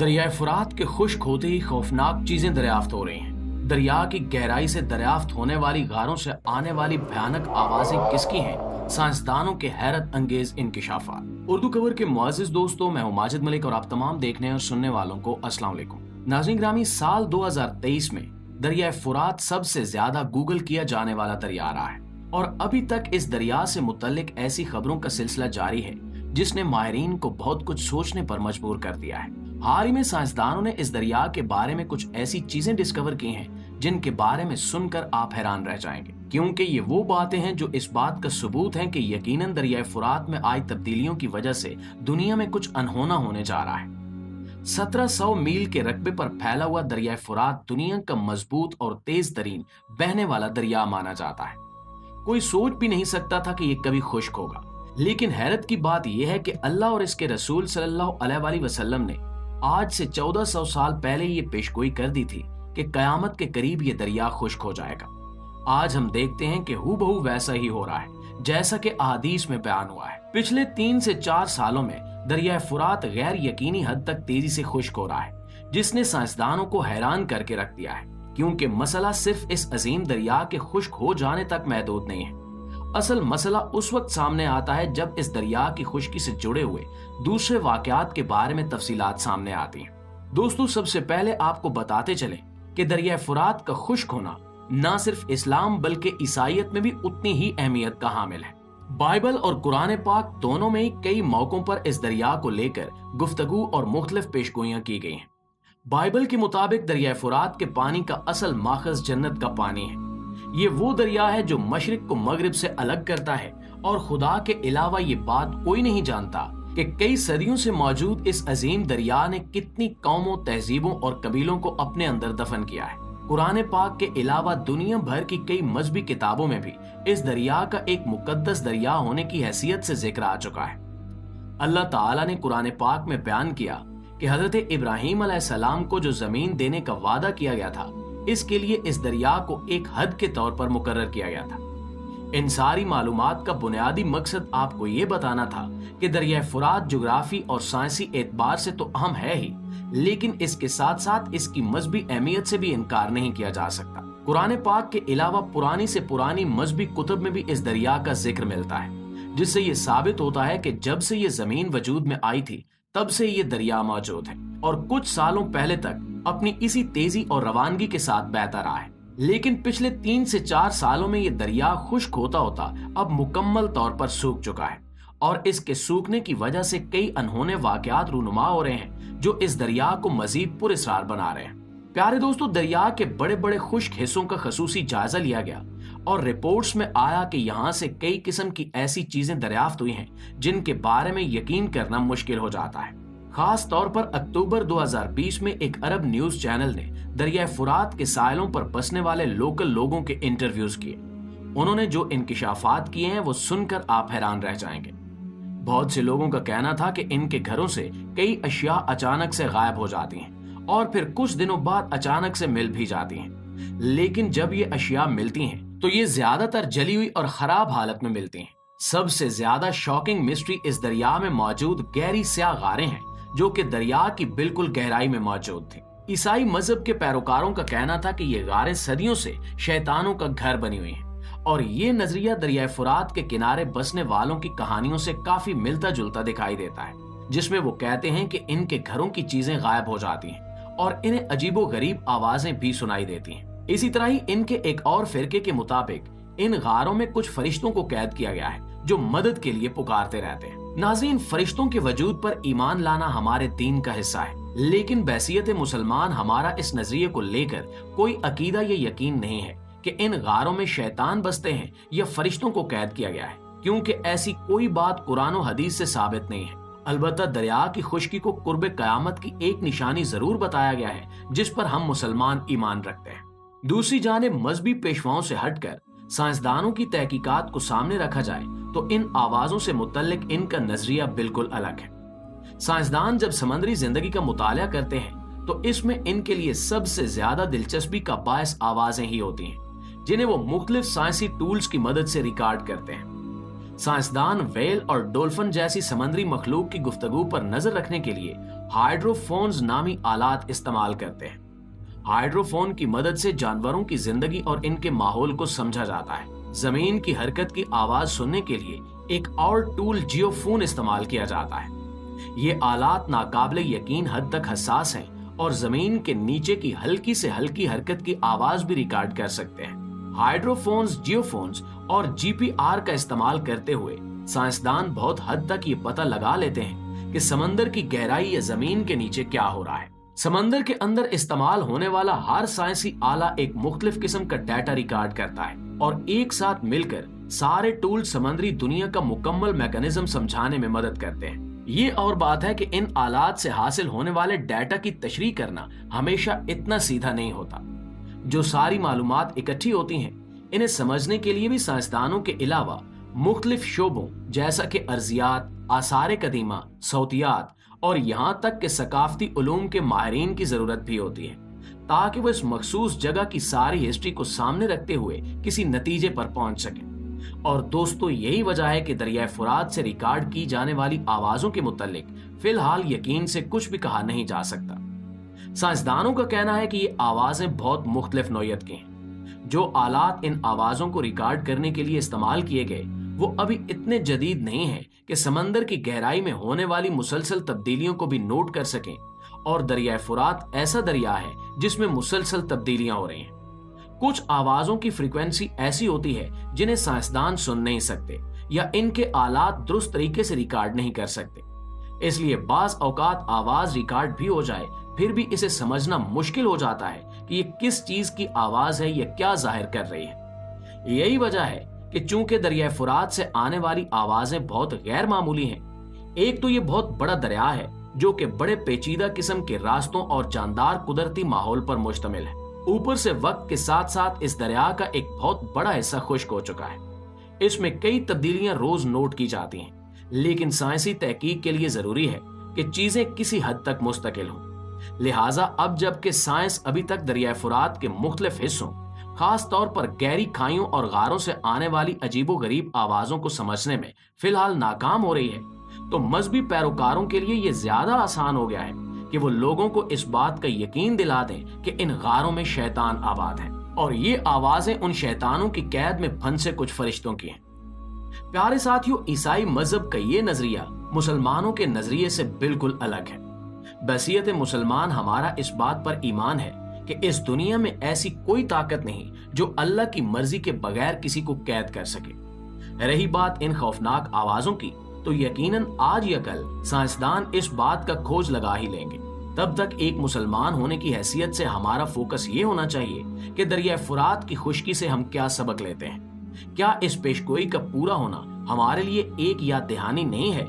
दरियाए फुरात के खुश्क होते ही खौफनाक चीजें दरियाफ्त हो रही हैं। दरिया की गहराई से दरियाफ्त होने वाली गारों से आने वाली भयानक आवाजें किसकी हैं? साइंसदानों के हैरत अंगेज इंकिशाफात। उर्दू खबर के मुअज़्ज़िज़ दोस्तों, मैं हूं माजिद मलिक और आप तमाम देखने और सुनने वालों को अस्सलाम वालेकुम। नाज़रीन ग्रामी, साल 2023 में दरियाए फुरात सबसे ज्यादा गूगल किया जाने वाला दरिया रहा है और अभी तक इस दरिया से मुतल्लिक ऐसी खबरों का सिलसिला जारी है जिसने माहिरीन को बहुत कुछ सोचने पर मजबूर कर दिया है। हाल ही में साइंसदानों ने इस दरिया के बारे में कुछ ऐसी चीजें डिस्कवर की हैं जिनके बारे में सुनकर आप हैरान रह जाएंगे, क्योंकि ये वो बातें हैं जो इस बात का सबूत हैं कि यकीनन दरियाए फुरात में आई तब्दीलियों की वजह से दुनिया में कुछ अनहोना होने जा रहा है। 1700 मील के रकबे पर फैला हुआ दरियाए फुरात दुनिया का मजबूत और तेज तरीन बहने वाला दरिया माना जाता है। कोई सोच भी नहीं सकता था कि ये कभी खुश्क होगा, लेकिन हैरत की बात यह है कि अल्लाह और इसके रसूल सल्लल्लाहु अलैहि वसल्लम ने आज से 1400 साल पहले ये पेशगोई कर दी थी कि कयामत के करीब ये दरिया खुश्क हो जाएगा। आज हम देखते हैं कि हूबहू वैसा ही हो रहा है जैसा कि अहादीस में बयान हुआ है। पिछले 3 से 4 सालों में दरिया फुरात गैर यकीनी हद तक तेजी से खुश्क हो रहा है, जिसने साइंसदानों को हैरान करके रख दिया है, क्योंकि मसला सिर्फ इस अजीम दरिया के खुश्क हो जाने तक महदूद नहीं है। असल मसला उस वक्त सामने आता है जब इस दरिया की खुश्की से जुड़े हुए दूसरे वाकयात के बारे में तफसीलात सामने आती हैं। दोस्तों, सबसे पहले आपको बताते चलें कि दरिया फुरात का खुश्क होना न सिर्फ इस्लाम बल्कि ईसाईयत में भी उतनी ही अहमियत का हामिल है। बाइबल और कुरान पाक दोनों में ही कई मौकों पर इस दरिया को लेकर गुफ्तगू और मुख्तलिफ पेशगोइयां की गई हैं। बाइबल के मुताबिक दरिया फुरात के पानी का असल माखज़ जन्नत का पानी है। ये वो दरिया है जो मशरिक को मगरिब से अलग करता है और खुदा के अलावा ये बात कोई नहीं जानता कि कई सदियों से मौजूद इस अजीम दरिया ने कितनी कौमों, तहजीबों और कबीलों को अपने अंदर दफन किया है। कुरान पाक के अलावा दुनिया भर की कई मजहबी किताबों में भी इस दरिया का एक मुकद्दस दरिया होने की हैसियत से जिक्र आ चुका है। अल्लाह ताला ने कुरान पाक में बयान किया कि हजरत इब्राहीम अलैहिस्सलाम को जो जमीन देने का वादा किया गया था, इसके लिए इस दरिया को एक हद के तौर पर मुकर्रर किया गया था। इन सारी मालूमात का बुनियादी मकसद आपको ये बताना था कि दरिया फुरात जोग्राफी और साइंसी एतबार से तो अहम है ही, लेकिन इसके साथ साथ इसकी मजहबी अहमियत से भी इनकार नहीं किया जा सकता। कुरान पाक के अलावा पुरानी से पुरानी मजहबी कुतुब में भी इस दरिया का जिक्र मिलता है, जिससे ये साबित होता है कि जब से ये जमीन वजूद में आई थी तब से ये दरिया मौजूद है और कुछ सालों पहले तक अपनी इसी तेजी और रवानगी के साथ बहता रहा है। लेकिन पिछले 3 से 4 सालों में ये दरिया खुश्क होता होता अब मुकम्मल तौर पर सूख चुका है और इसके सूखने की वजह से कई अनहोने वाकयात रूनुमा हो रहे हैं जो इस दरिया को मजीद पुरअसरार बना रहे हैं। प्यारे दोस्तों, दरिया के बड़े बड़े खुश्क हिस्सों का खसूसी जायजा लिया गया और रिपोर्ट्स में आया कि यहाँ से कई किस्म की ऐसी चीजें दरियाफ्त हुई हैं जिनके बारे में यकीन करना मुश्किल हो जाता है। खास तौर पर अक्टूबर 2020 में एक अरब न्यूज चैनल ने दरिया फुरात के साहिलों पर बसने वाले लोकल लोगों के इंटरव्यूज किए। उन्होंने जो इंकिशाफात किए हैं वो सुनकर आप हैरान रह जाएंगे। बहुत से लोगों का कहना था कि इनके घरों से कई अशिया अचानक से गायब हो जाती हैं और फिर कुछ दिनों बाद अचानक से मिल भी जाती हैं। लेकिन जब ये अशिया मिलती हैं तो ये ज्यादातर जली हुई और खराब हालत में मिलती हैं। सबसे ज्यादा शॉकिंग मिस्ट्री इस दरिया में मौजूद गहरी स्याह गारें हैं जो कि दरिया की बिल्कुल गहराई में मौजूद थी। ईसाई मजहब के पैरोकारों का कहना था कि ये गारें सदियों से शैतानों का घर बनी हुई हैं और ये नजरिया दरिया फुरात के किनारे बसने वालों की कहानियों से काफी मिलता जुलता दिखाई देता है, जिसमें वो कहते हैं कि इनके घरों की चीजें गायब हो जाती हैं और इन्हें अजीबो गरीब आवाजें भी सुनाई देती हैं। इसी तरह ही इनके एक और फिरके के मुताबिक इन गारों में कुछ फरिश्तों को कैद किया गया है जो मदद के लिए पुकारते रहते हैं। नाज़रीन, फरिश्तों के वजूद पर ईमान लाना हमारे दीन का हिस्सा है, लेकिन बैसियत मुसलमान हमारा इस नजरिए को लेकर कोई अकीदा या यकीन नहीं है कि इन गारों में शैतान बसते हैं या फरिश्तों को कैद किया गया है, क्योंकि ऐसी कोई बात कुरान और हदीस से साबित नहीं है। अलबत्ता दरिया की खुश्की को कुर्ब कयामत की एक निशानी जरूर बताया गया है जिस पर हम मुसलमान ईमान रखते हैं। दूसरी जानिब मजहबी पेशवाओं से हटकर साइंसदानों की तहकीकात को सामने रखा जाए तो इन आवाजों से मुतल्लिक इनका नजरिया बिल्कुल अलग है। साइंसदान जब समंदरी जिंदगी का मुताला करते हैं तो इसमें इनके लिए सबसे ज्यादा दिलचस्पी का बायस आवाजें ही होती हैं, जिन्हें वो मुख्तलिफ साइंसी टूल्स की मदद से रिकॉर्ड करते हैं। साइंसदान व्हेल और डॉल्फिन जैसी समंदरी मखलूक की गुफ्तगू पर नजर रखने के लिए हाइड्रोफोन्स नामी आलात इस्तेमाल करते हैं। हाइड्रोफोन की मदद से जानवरों की जिंदगी और इनके माहौल को समझा जाता है। जमीन की हरकत की आवाज सुनने के लिए एक और टूल जियोफोन इस्तेमाल किया जाता है। ये आलात नाकाबिले यकीन हद तक हसास हैं और जमीन के नीचे की हल्की से हल्की हरकत की आवाज भी रिकॉर्ड कर सकते हैं। हाइड्रोफोन्स, जियोफोन्स और जीपीआर का इस्तेमाल करते हुए साइंसदान बहुत हद तक ये पता लगा लेते हैं कि समंदर की गहराई या जमीन के नीचे क्या हो रहा है। समंदर के अंदर इस्तेमाल होने वाला हर साइंसी आला एक मुख्तलिफ किस्म का डाटा रिकॉर्ड करता है और एक साथ मिलकर सारे टूल समुद्री दुनिया का मुकम्मल मैकेनिज्म समझाने में मदद करते हैं। ये और बात है कि इन आलात से हासिल होने वाले डाटा की तशरीह करना हमेशा इतना सीधा नहीं होता। जो सारी मालूमात इकट्ठी होती हैं, इन्हें समझने के लिए भी साइंसदानों के अलावा मुख्तलिफ शोबों जैसा कि अर्जियात, आसार कदीमा, सौतियात और यहाँ तक कि सकाफती उलूम के माहिरीन की जरूरत भी होती है, ताकि वो इस मखसूस जगह की सारी हिस्ट्री को सामने रखते हुए किसी नतीजे पर पहुंच सके। और दोस्तों, यही वजह है कि दरिया फुरात से रिकॉर्ड की जाने वाली आवाजों के मुतालिक फिलहाल यकीन से कुछ भी कहा नहीं जा सकता। साइंसदानों का कहना है कि ये आवाजें बहुत मुख्तलिफ नौयत की हैं। जो आलात इन आवाजों को रिकॉर्ड करने के लिए इस्तेमाल किए गए वो अभी इतने जदीद नहीं है कि समंदर की गहराई में होने वाली मुसलसल तब्दीलियों को भी नोट कर सकें। और दरिया फुरात ऐसा दरिया है जिसमें मुसलसल तब्दीलियां हो रही हैं। कुछ आवाजों की फ्रीक्वेंसी ऐसी होती है जिन्हें साइंसदान सुन नहीं सकते या इनके आलात दुरुस्त तरीके से रिकॉर्ड नहीं कर सकते। इसलिए बाज औकात आवाज रिकॉर्ड भी हो जाए फिर भी इसे समझना मुश्किल हो जाता है कि ये किस चीज की आवाज है या क्या जाहिर कर रही है। यही वजह है कि चूंकि दरिया फुरात से आने वाली आवाजें बहुत गैर मामूली हैं, एक तो ये बहुत बड़ा दरिया है जो कि बड़े पेचीदा किस्म के रास्तों और जानदार कुदरती माहौल पर मुश्तमिल है। ऊपर से वक्त के साथ साथ इस दरिया का एक बहुत बड़ा हिस्सा खुश्क हो चुका है। इसमें कई तब्दीलियां रोज नोट की जाती हैं, लेकिन साइंसी तहकीक के लिए जरूरी है कि चीजें किसी हद तक मुस्तकिल हों। लिहाजा अब जबकि साइंस अभी तक दरिया फुरात के मुख्तलिफ हिस्सों, खास तौर पर गहरी खाइयों और गारों से आने वाली अजीबो गरीब आवाजों को समझने में फिलहाल नाकाम हो रही है, तो मजहबी पैरोकारों के लिए यह ज्यादा आसान हो गया है कि वो लोगों को इस बात का यकीन दिला दें कि इन गारों में शैतान आबाद हैं और ये आवाजें उन शैतानों की कैद में फंसे कुछ फरिश्तों की हैं। प्यारे साथियों, ईसाई मजहब का ये नजरिया मुसलमानों के नजरिए से बिल्कुल अलग है। बसीयत मुसलमान हमारा इस बात पर ईमान है कि इस दुनिया में ऐसी कोई ताकत नहीं जो अल्लाह की मर्जी के बगैर किसी को कैद कर सके। रही बात इन खौफनाक आवाजों की, तो यकीनन आज या कल साइंसदान इस बात का खोज लगा ही लेंगे। तब तक एक मुसलमान होने की हैसियत से हमारा फोकस ये होना चाहिए कि दरिया फुरात की खुश्की से हम क्या सबक लेते हैं। क्या इस पेशगोई का पूरा होना हमारे लिए एक याद दहानी नहीं है